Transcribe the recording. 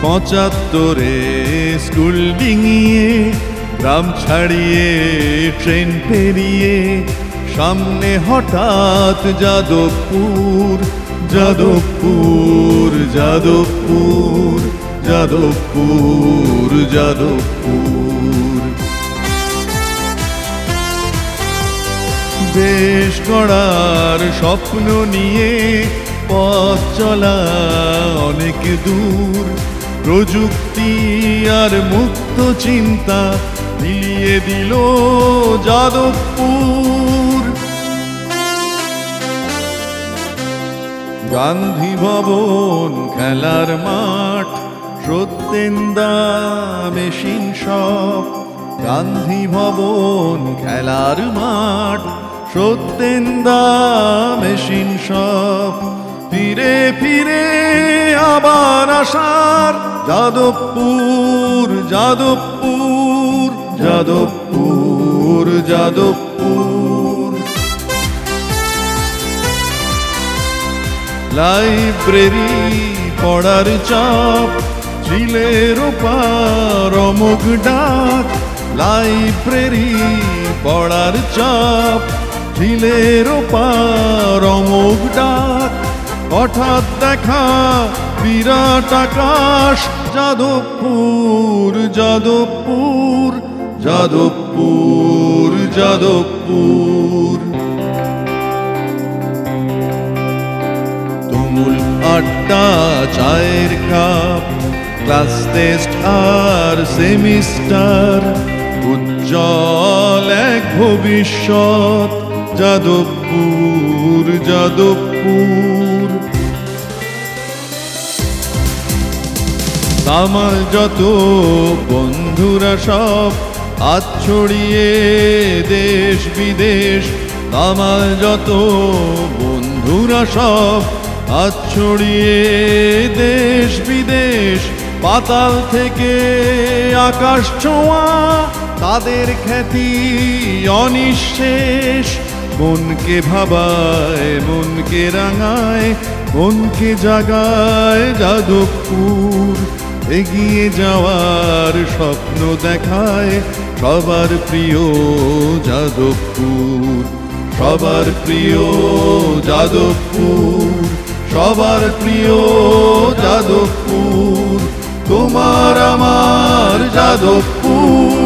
75-এ school ডিঙিয়ে গ্রাম ছাড়িয়ে train পেরিয়ে সামনে হঠাৎ যাদবপুর যাদবপুর যাদবপুর যাদবপুর যাদবপুর। দেশ গড়ার স্বপ্ন নিয়ে পথ চলা অনেক দূর, প্রযুক্তি আর মুক্ত চিন্তা মিলিয়ে দিল যাদবপুর। গান্ধী ভবন খেলার মাঠ, সত্যেন্দা মেশিন শপ। গান্ধী ভবন খেলার মাঠ, সত্যেন্দা মেশিন শপ। ফিরে ফিরে আবার আসার যাদবপুর যাদবপুর যাদবপুর যাদবপুর। লাইব্রেরি পড়ার চাপ, ঝিলের ওপার অমোঘ ডাক। লাইব্রেরি পড়ার চাপ, ঝিলের ওপার অমোঘ ডাক। হঠাৎ দেখা বিরাট আকাশ, যাদবপুর যাদবপুর যাদবপুর যাদবপুর। তুমুল আড্ডা চায়ের কাপ, ক্লাস টেস্ট আর সেমিস্টার। উজ্জ্বল এক ভবিষ্যৎ, যাদবপুর যাদবপুর। আমার যত বন্ধুরা সব হাত ছড়িয়ে দেশ বিদেশ। আমার যত বন্ধুরা সব হাত ছড়িয়ে দেশ বিদেশ। পাতাল থেকে আকাশ ছোঁয়া, তাদের খ্যাতি অনিঃশেষ। মনকে ভাবায়, মনকে রাঙায়, মনকে জাগায় যাদবপুর। এগিয়ে যাওয়ার স্বপ্ন দেখায় সবার প্রিয় যাদবপুর। সবার প্রিয় যাদবপুর, সবার প্রিয় যাদবপুর। তোমার আমার যাদবপুর।